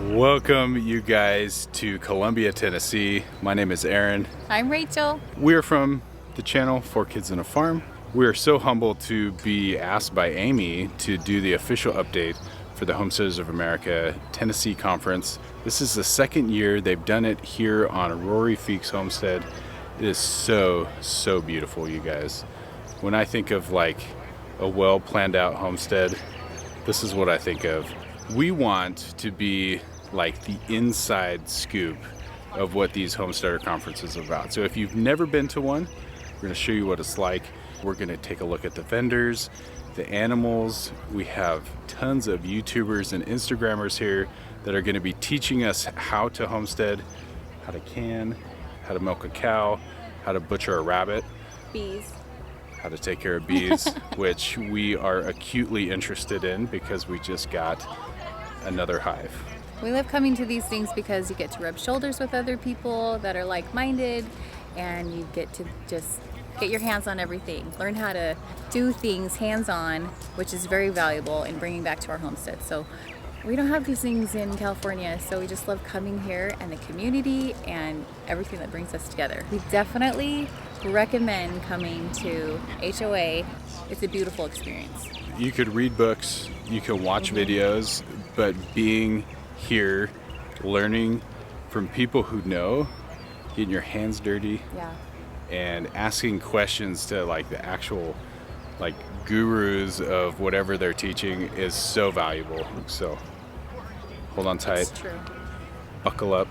Welcome you guys to Columbia, Tennessee. My name is Aaron. I'm Rachel. We're from the channel 4 Kids and a Farm. We are so humbled to be asked by Amy to do the official update for the Homesteaders of America Tennessee Conference. This is the second year they've done it here on Rory Feek's homestead. It is so beautiful, you guys. When I think of like a well planned out homestead, this is what I think of. We want to be like the inside scoop of what these homesteader conferences are about. So if you've never been to one, we're going to show you what it's like. We're going to take a look at the vendors, the animals. We have tons of YouTubers and Instagrammers here that are going to be teaching us how to homestead, how to can, how to milk a cow, how to butcher a rabbit, Bees. how to take care of bees, which we are acutely interested in because we just got another hive. We love coming to these things because you get to rub shoulders with other people that are like-minded, and you get to just get your hands on everything. Learn how to do things hands-on, which is very valuable in bringing back to our homestead. So we don't have these things in California, so we just love coming here and the community and everything that brings us together. We definitely recommend coming to HOA. It's a beautiful experience. You could read books, you can watch videos, but being here, learning from people who know, getting your hands dirty, and asking questions to like the actual like gurus of whatever they're teaching is so valuable. So hold on tight, It's true. buckle up,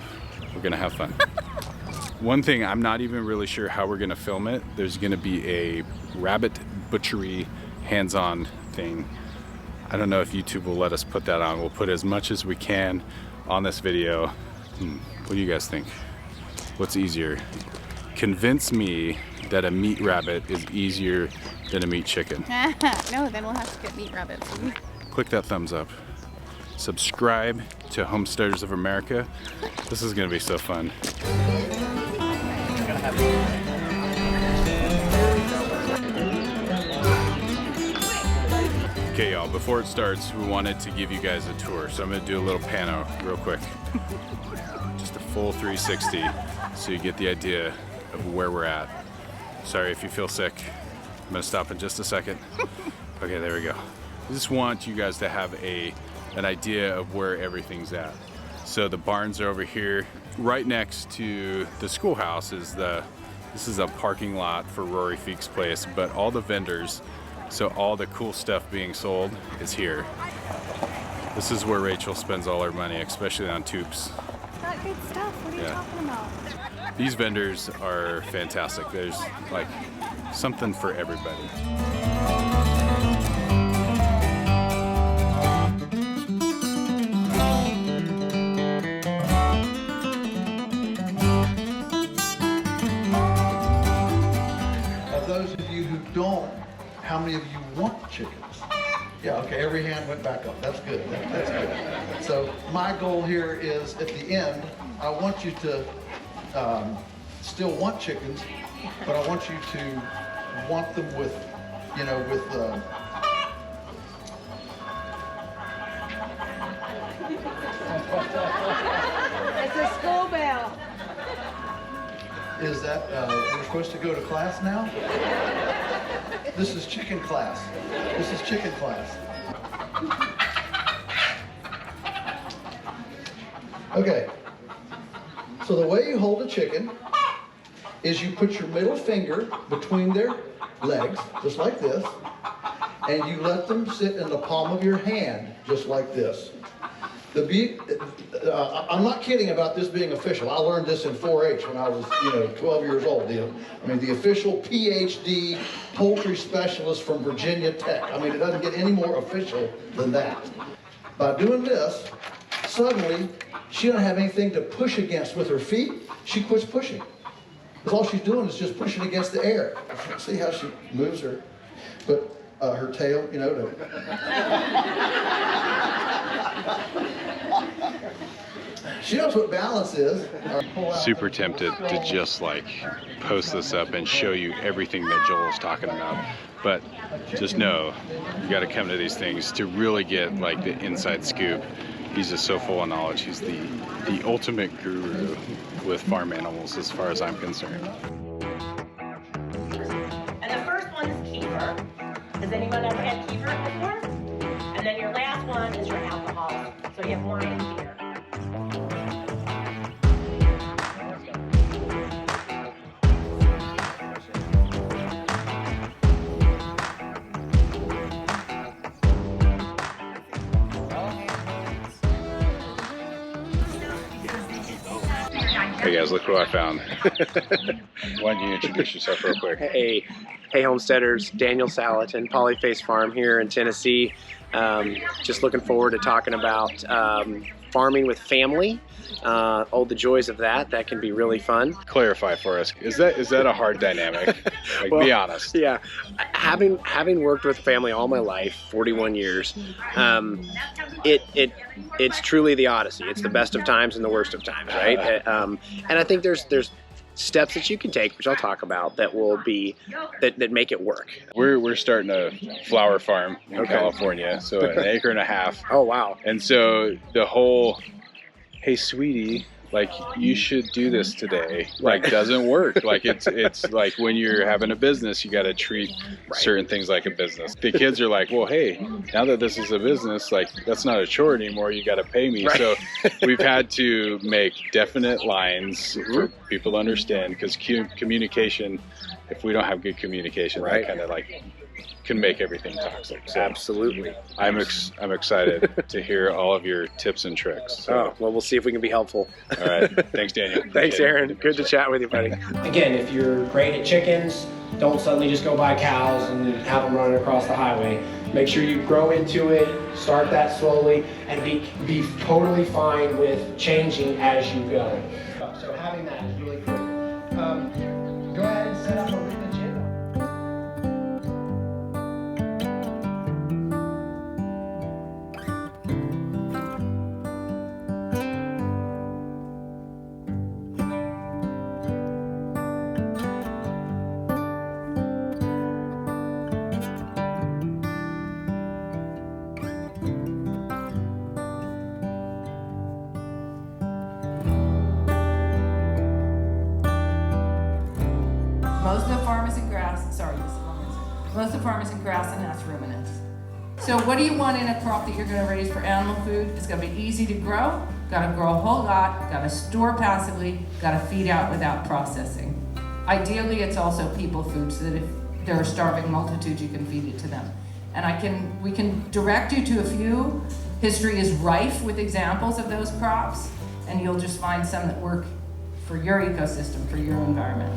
we're gonna have fun. One thing, I'm not even really sure how we're gonna film it. There's gonna be a rabbit butchery hands-on thing. I don't know if YouTube will let us put that on. We'll put as much as we can on this video. What do you guys think? What's easier? Convince me that a meat rabbit is easier than a meat chicken. No, then we'll have to get meat rabbits. Click that thumbs up. Subscribe to Homesteaders of America. This is gonna be so fun. Okay, y'all, before it starts, we wanted to give you guys a tour. So I'm gonna do a little pano real quick. Just a full 360 so you get the idea of where we're at. Sorry if you feel sick. I'm gonna stop in just a second. Okay, there we go. I just want you guys to have an idea of where everything's at. So the barns are over here. Right next to the schoolhouse is this is a parking lot for Rory Feek's place, but all the vendors, so all the cool stuff being sold is here. This is where Rachel spends all her money, especially on tubes. Got good stuff. What are you talking about? These vendors are fantastic. There's like something for everybody. How many of you want chickens? Yeah, okay, every hand went back up. That's good. That's good. So my goal here is at the end, I want you to still want chickens, but I want you to want them with, you know, with It's a school bell. Is that, we're supposed to go to class now? This is chicken class. This is chicken class. Okay. So the way you hold a chicken is you put your middle finger between their legs, just like this, and you let them sit in the palm of your hand, just like this. I'm not kidding about this being official. I learned this in 4-H when I was, 12 years old. The official PhD poultry specialist from Virginia Tech. I mean, it doesn't get any more official than that. By doing this, suddenly, she doesn't have anything to push against with her feet. She quits pushing. Because all she's doing is just pushing against the air. See how she moves her, but her tail, She knows what balance is. Super tempted to just like post this up and show you everything that Joel is talking about. But just know, you got to come to these things to really get like the inside scoop. He's just so full of knowledge. He's the ultimate guru with farm animals as far as I'm concerned. And the first one is kefir. Has anyone ever had kefir before? And then your last one is your alcohol. So you have wine and beer. Hey guys, look what I found. Why don't you introduce yourself real quick? Hey homesteaders, Daniel Salatin, Polyface Farm here in Tennessee. Just looking forward to talking about farming with family, all the joys of that. That can be really fun. Clarify for us. Is that a hard dynamic? Like, Well, be honest. Yeah, having worked with family all my life, 41 years, it's truly the odyssey. It's the best of times and the worst of times, right? And I think there's steps that you can take, which I'll talk about, that will be that make it work. We're starting a flower farm in California, so an acre and a half. Oh wow! And so the whole, hey sweetie, like you should do this today, like doesn't work. Like it's like when you're having a business, you got to treat certain things like a business. The kids are like, well, hey, now that this is a business, like that's not a chore anymore. You got to pay me. So we've had to make definite lines for people to understand, because communication, if we don't have good communication, that kind of like can make everything toxic. So absolutely. I'm excited to hear all of your tips and tricks. So. Oh, well, we'll see if we can be helpful. All right. Thanks, Daniel. Thanks, Aaron. Good to chat with you, buddy. Again, if you're great at chickens, don't suddenly just go buy cows and have them running across the highway. Make sure you grow into it, start that slowly, and be totally fine with changing as you go. So having that is really critical. Go ahead and set up a written agenda. Most of the farm is in grass. Most of the farm is in grass, and that's ruminants. So what do you want in a crop that you're going to raise for animal food? It's going to be easy to grow. Got to grow a whole lot. Got to store passively. Got to feed out without processing. Ideally, it's also people food, so that if there are starving multitudes, you can feed it to them. And we can direct you to a few. History is rife with examples of those crops, and you'll just find some that work for your ecosystem, for your environment.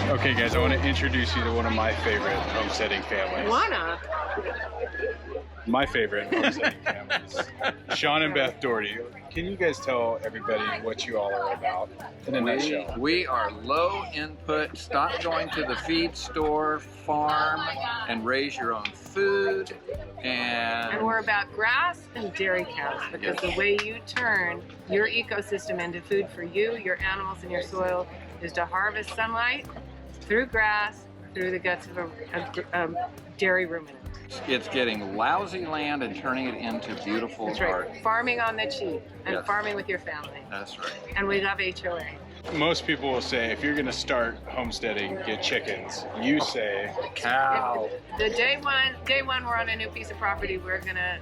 Okay, guys, I want to introduce you to one of my favorite homesteading families. My favorite homesteading families, Shawn and Beth Dougherty. Can you guys tell everybody what you all are about in a nutshell? We are low input, stop going to the feed store, farm, and raise your own food. And we're about grass and dairy cows, because the way you turn your ecosystem into food for you, your animals, and your soil is to harvest sunlight through grass, through the guts of a dairy ruminant. It's getting lousy land and turning it into beautiful That's right. gardens. Farming on the cheap and Yes. farming with your family. That's right. And we love HOA. Most people will say, if you're going to start homesteading, get chickens. You say Cow. The day one we're on a new piece of property, we're gonna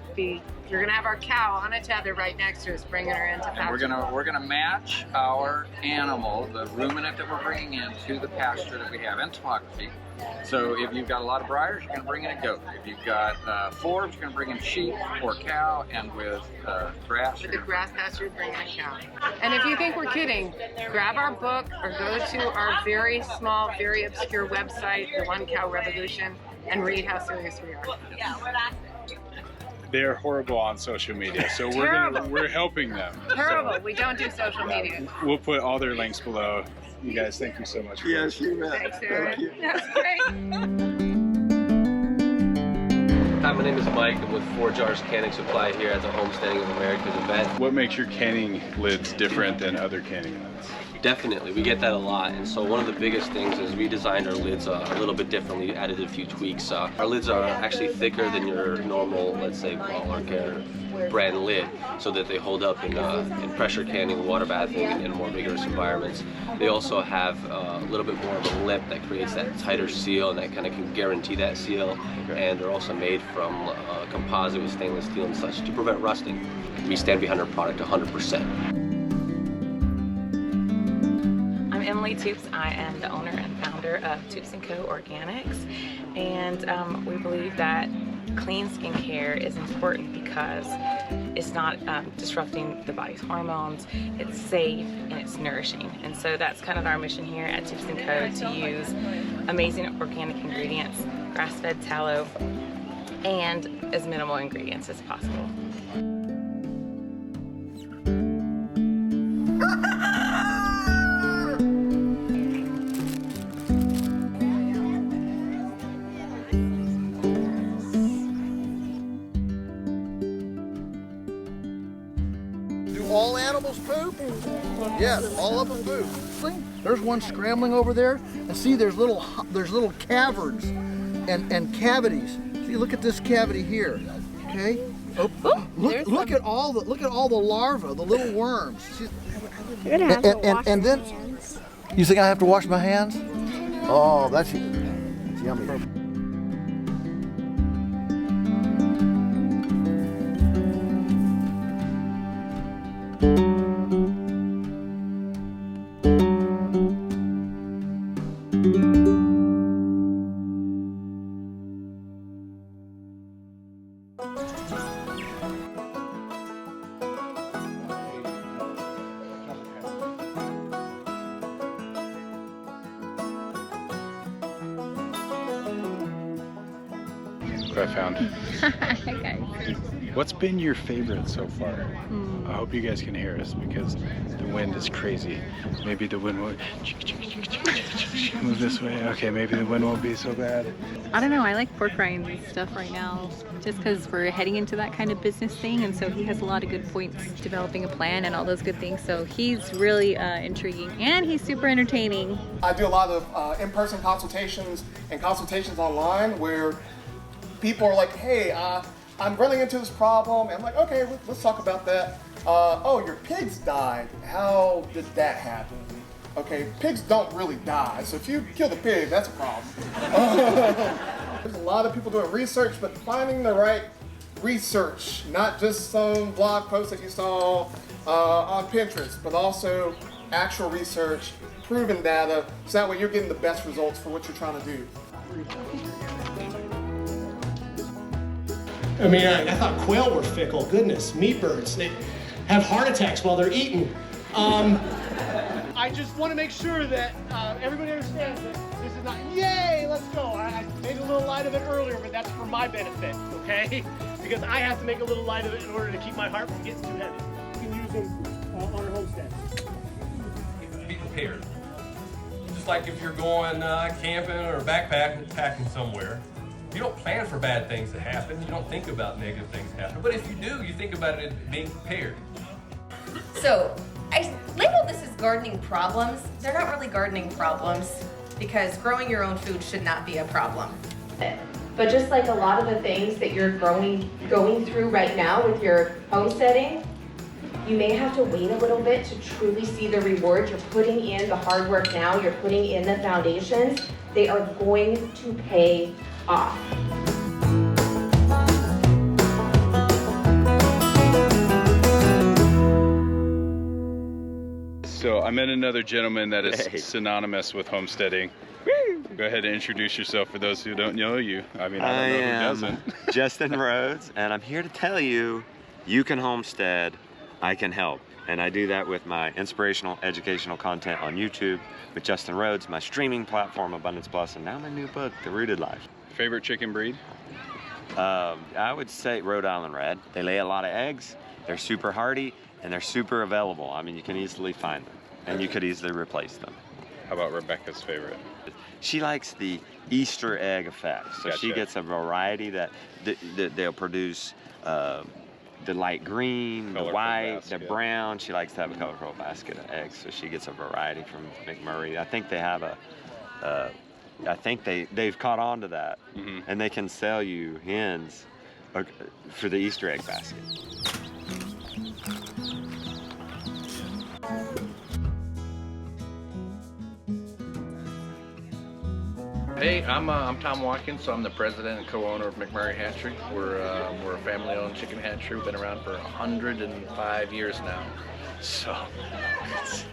have our cow on a tether right next to us, bringing her into pasture. And we're gonna match our animal, the ruminant that we're bringing in, to the pasture that we have in topography. So if you've got a lot of briars, you're gonna bring in a goat. If you've got forbs, you're gonna bring in sheep or cow, and with grass. With the grass pasture, bring in a cow. And if you think we're kidding, grab our book or go to our very small, very obscure website, The One Cow Revolution, and read how serious we are. they're horrible on social media, so we're helping them. Terrible. So We don't do social media. we'll put all their links below. You guys, thank you so much. Yes, you bet. Thanks, Aaron. That's great. Hi, my name is Mike. I'm with 4 Jars Canning Supply here at the Homesteading of America's event. What makes your canning lids different than other canning lids? Definitely, we get that a lot, and so one of the biggest things is we designed our lids a little bit differently, added a few tweaks. Our lids are actually thicker than your normal, let's say, Walmart brand lid, so that they hold up in pressure canning, water bathing, and more vigorous environments. They also have a little bit more of a lip that creates that tighter seal, and that kind of can guarantee that seal. And they're also made from composite with stainless steel and such to prevent rusting. We stand behind our product 100%. I'm Emily Toops. I am the owner and founder of Toops & Co. Organics, and we believe that clean skincare is important because it's not disrupting the body's hormones, it's safe, and it's nourishing. And so that's kind of our mission here at Toops & Co. to use amazing organic ingredients, grass-fed tallow, and as minimal ingredients as possible. All animals poop? Yes, all of them poop. There's one scrambling over there, and see there's little caverns and cavities. See, look at this cavity here. Okay? Oh, look at all the larvae, the little worms. You're gonna have to wash and then your hands. You think I have to wash my hands? Oh, that's yummy. I found. What's been your favorite so far? I hope you guys can hear us because the wind is crazy. Maybe the wind will move this way. Okay, maybe the wind won't be so bad. I don't know, I like pork rinds and stuff right now just because we're heading into that kind of business thing, and so he has a lot of good points developing a plan and all those good things, so he's really intriguing and he's super entertaining. I do a lot of in-person consultations and consultations online where people are like, hey, I'm running into this problem. And I'm like, okay, let's talk about that. Oh, your pigs died. How did that happen? Okay, pigs don't really die. So if you kill the pig, that's a problem. There's a lot of people doing research, but finding the right research, not just some blog post that you saw on Pinterest, but also actual research, proven data, so that way you're getting the best results for what you're trying to do. I mean, I thought quail were fickle. Goodness, meat birds, they have heart attacks while they're eating. I just want to make sure that everybody understands that this is not, yay, let's go. I made a little light of it earlier, but that's for my benefit, okay? Because I have to make a little light of it in order to keep my heart from getting too heavy. You can use them on our homestead. Be prepared. Just like if you're going camping or backpacking somewhere, you don't plan for bad things to happen. You don't think about negative things happening. But if you do, you think about it being prepared. So, I labeled this as gardening problems. They're not really gardening problems because growing your own food should not be a problem. But just like a lot of the things that you're going through right now with your homesteading, you may have to wait a little bit to truly see the reward. You're putting in the hard work now, you're putting in the foundations. They are going to pay off. So I met another gentleman that is synonymous with homesteading. Go ahead and introduce yourself for those who don't know you. I mean, I don't know who doesn't. Justin Rhodes, and I'm here to tell you, you can homestead, I can help. And I do that with my inspirational, educational content on YouTube with Justin Rhodes, my streaming platform, Abundance Plus, and now my new book, The Rooted Life. Favorite chicken breed? I would say Rhode Island Red. They lay a lot of eggs, they're super hardy, and they're super available. I mean, you can easily find them, and you could easily replace them. How about Rebecca's favorite? She likes the Easter egg effect. So Gotcha. She gets a variety that they'll produce the light green, the Colorful white, basket. the brown. She likes to have a colorful basket of eggs, so she gets a variety from McMurray. I think they have I think they've caught on to that, and they can sell you hens for the Easter egg basket. Hey, I'm Tom Watkins, so I'm the president and co-owner of McMurray Hatchery. We're a family-owned chicken hatchery. We've been around for 105 years now, so it's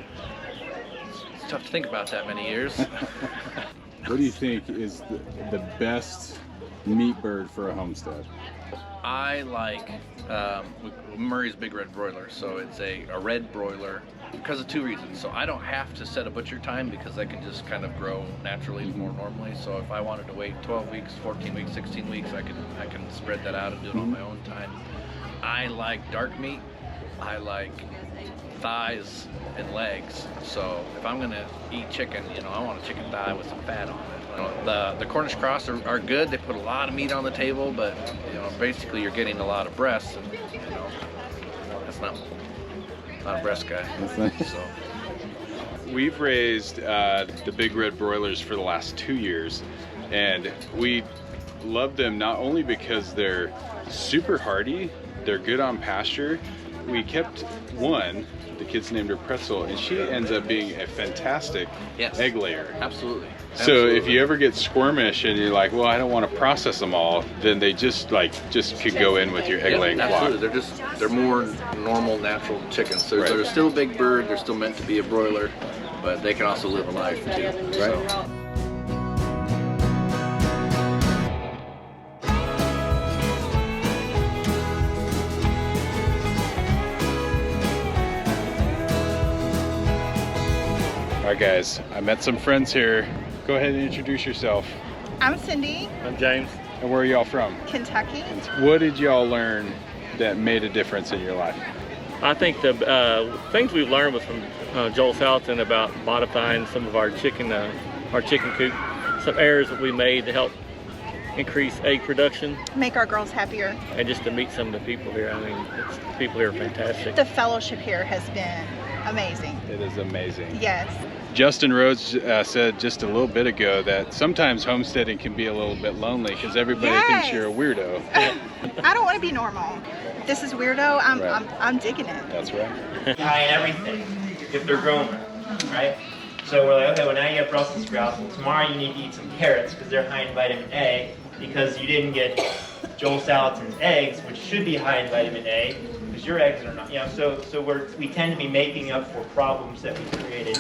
tough to think about that many years. What do you think is the best meat bird for a homestead? I like Murray's Big Red Broiler, so it's a red broiler because of two reasons. So I don't have to set a butcher time because I can just kind of grow naturally more normally. So if I wanted to wait 12 weeks, 14 weeks, 16 weeks, I can spread that out and do it on my own time. I like dark meat. I like thighs and legs. So if I'm gonna eat chicken, I want a chicken thigh with some fat on it. The Cornish cross are good. They put a lot of meat on the table, but basically you're getting a lot of breasts, and that's not a breast guy. So. We've raised the Big Red broilers for the last 2 years, and we love them not only because they're super hardy, they're good on pasture. We kept one, the kids named her Pretzel, and she ends up being a fantastic egg layer. Absolutely. So if you ever get squirmish and you're like, well, I don't want to process them all, then they just could go in with your egg laying flock. Absolutely. They're more normal, natural chickens. They're still a big bird. They're still meant to be a broiler, but they can also live a life too. Right. So. All right, guys, I met some friends here. Go ahead and introduce yourself. I'm Cindy, I'm James. And where are y'all from? Kentucky. What did y'all learn that made a difference in your life? I think the things we've learned was from Joel Salatin about modifying some of our chicken coop, some errors that we made to help increase egg production. Make our girls happier. And just to meet some of the people here. I mean, the people here are fantastic. The fellowship here has been amazing. It is amazing. Yes. Justin Rhodes said just a little bit ago that sometimes homesteading can be a little bit lonely because everybody thinks you're a weirdo. I don't want to be normal. This is weirdo. I'm digging it. That's right. High in everything if they're grown right? So we're like, okay, well now you have Brussels sprouts. Well, tomorrow you need to eat some carrots because they're high in vitamin A because you didn't get Joel Salatin's eggs, which should be high in vitamin A, because your eggs are not. So we tend to be making up for problems that we created.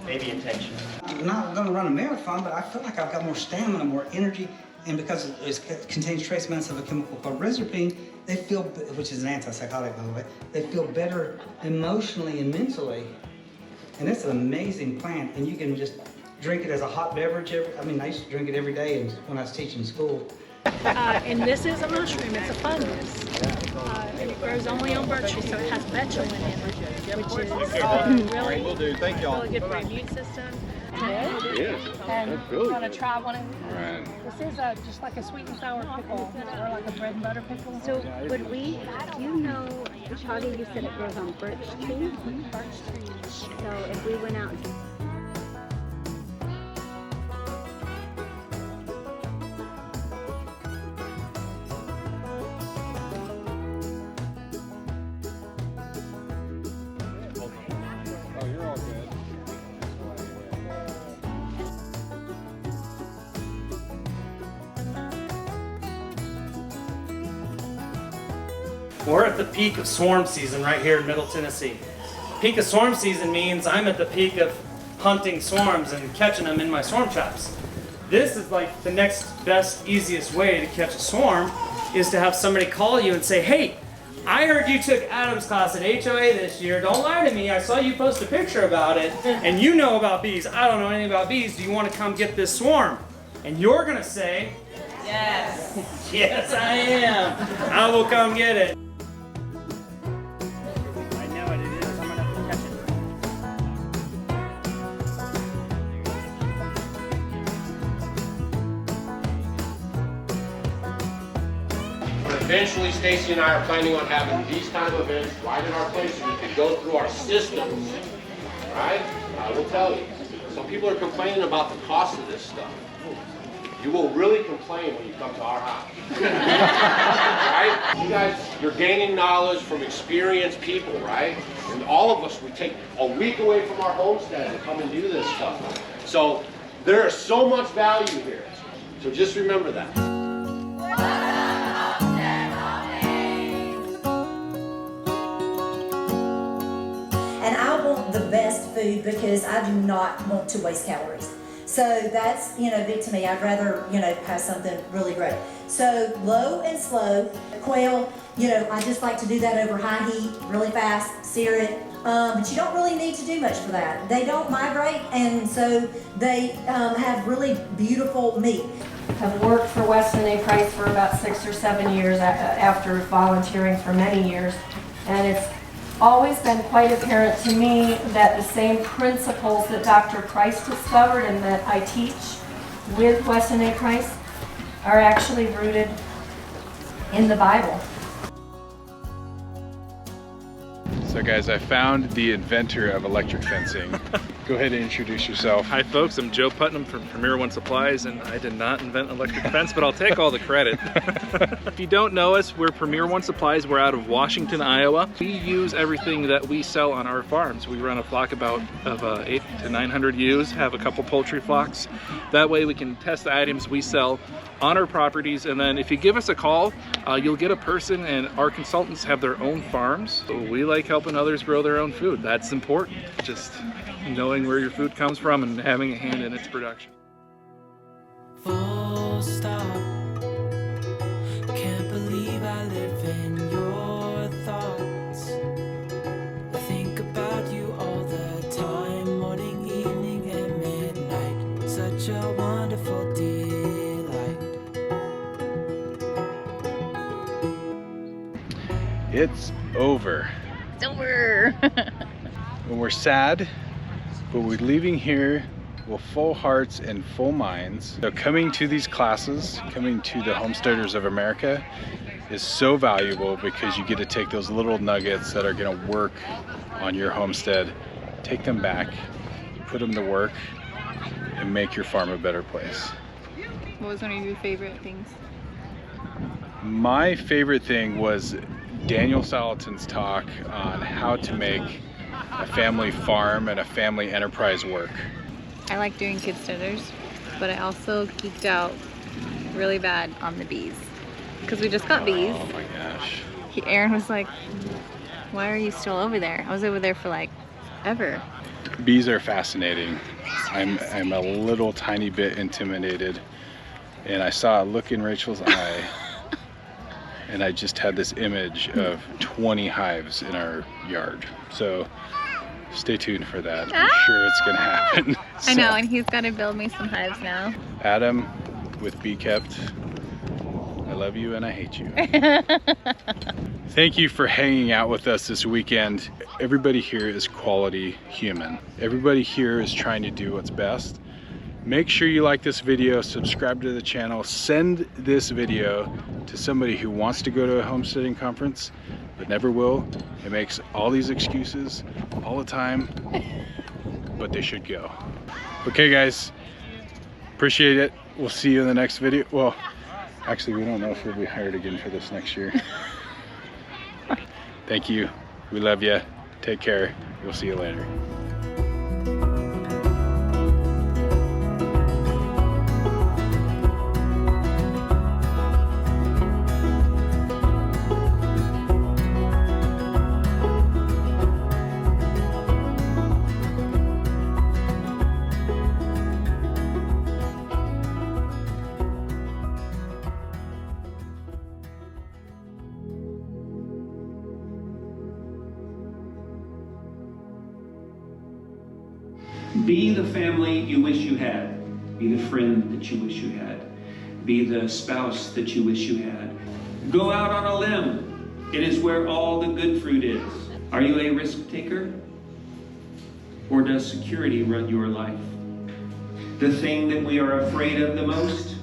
Maybe intentional. I'm not going to run a marathon, but I feel like I've got more stamina, more energy, and because it contains trace amounts of a chemical called rezapine, they feel, which is an antipsychotic by the way, they feel better emotionally and mentally. And it's an amazing plant, and you can just drink it as a hot beverage. I used to drink it every day when I was teaching school. And this is a mushroom, it's a fungus. And it grows only on birch trees, so it has betulin in it, which is really, really good for your immune system. Yeah. And really you want to try one of these? Right. This is just like a sweet and sour pickle, or like a bread and butter pickle. So would we, Chadi, you said it grows on birch trees? Birch trees. So if we went out and We're at the peak of swarm season right here in Middle Tennessee. Peak of swarm season means I'm at the peak of hunting swarms and catching them in my swarm traps. This is like the next best, easiest way to catch a swarm is to have somebody call you and say, hey, I heard you took Adam's class at HOA this year. Don't lie to me. I saw you post a picture about it and you know about bees. I don't know anything about bees. Do you want to come get this swarm? And you're going to say, yes. Yes, I am. I will come get it. eventually Stacy and I are planning on having these kind of events right in our place so we can go through our systems, right? I will tell you. Some people are complaining about the cost of this stuff. You will really complain when you come to our house. Right? You guys, you're gaining knowledge from experienced people, right? And all of us, we take a week away from our homestead to come and do this stuff. So there is so much value here. So just remember that. And I want the best food because I do not want to waste calories. So that's, big to me. I'd rather, have something really great. So low and slow. Quail, I just like to do that over high heat, really fast, sear it. But you don't really need to do much for that. They don't migrate, and so they have really beautiful meat. Have worked for Weston A. Price for about 6 or 7 years after volunteering for many years. And it's always been quite apparent to me that the same principles that Dr. Price discovered and that I teach with Weston A. Price are actually rooted in the Bible. So guys, I found the inventor of electric fencing. Go ahead and introduce yourself. Hi folks, I'm Joe Putnam from Premier One Supplies, and I did not invent electric fence, but I'll take all the credit. If you don't know us, we're Premier One Supplies. We're out of Washington, Iowa. We use everything that we sell on our farms. We run a flock of 800 to 900 ewes, have a couple poultry flocks. That way we can test the items we sell on our properties, and then if you give us a call, you'll get a person, and our consultants have their own farms. So we like helping others grow their own food. That's important. Just knowing where your food comes from and having a hand in its production. Full stop. Can't believe I live in your thoughts. I think about you all the time, morning, evening, and midnight. Such a wonderful delight. It's over. It's over. And we're sad, but we're leaving here with full hearts and full minds. So coming to these classes, coming to the Homesteaders of America is so valuable because you get to take those little nuggets that are gonna work on your homestead, take them back, put them to work, and make your farm a better place. What was one of your favorite things? My favorite thing was Daniel Salatin's talk on how to make a family farm and a family enterprise work. I like doing kid dinners, but I also geeked out really bad on the bees because we just got bees. Oh my gosh. Aaron was like, why are you still over there? I was over there for like ever. Bees are fascinating. I'm a little tiny bit intimidated, and I saw a look in Rachel's eye and I just had this image of 20 hives in our yard. So stay tuned for that. I'm sure it's gonna happen. I know, and he's got to build me some hives now. Adam with Bee Kept, I love you and I hate you. Thank you for hanging out with us this weekend. Everybody here is quality human. Everybody here is trying to do what's best. Make sure you like this video, subscribe to the channel, send this video to somebody who wants to go to a homesteading conference but never will. It makes all these excuses all the time, but they should go. Okay guys, appreciate it. We'll see you in the next video. Well, actually we don't know if we'll be hired again for this next year. Thank you. We love you. Take care. We'll see you later. Be the family you wish you had. Be the friend that you wish you had. Be the spouse that you wish you had. Go out on a limb. It is where all the good fruit is. Are you a risk taker? Or does security run your life? The thing that we are afraid of the most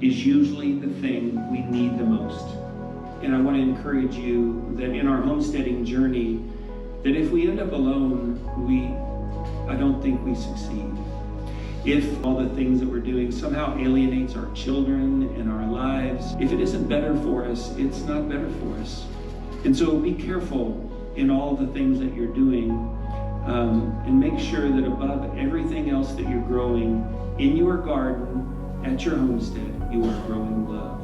is usually the thing we need the most. And I want to encourage you that in our homesteading journey, that if we end up alone, I don't think we succeed. If all the things that we're doing somehow alienates our children and our lives, if it isn't better for us, it's not better for us. And so be careful in all the things that you're doing, and make sure that above everything else that you're growing in your garden, at your homestead, you are growing love.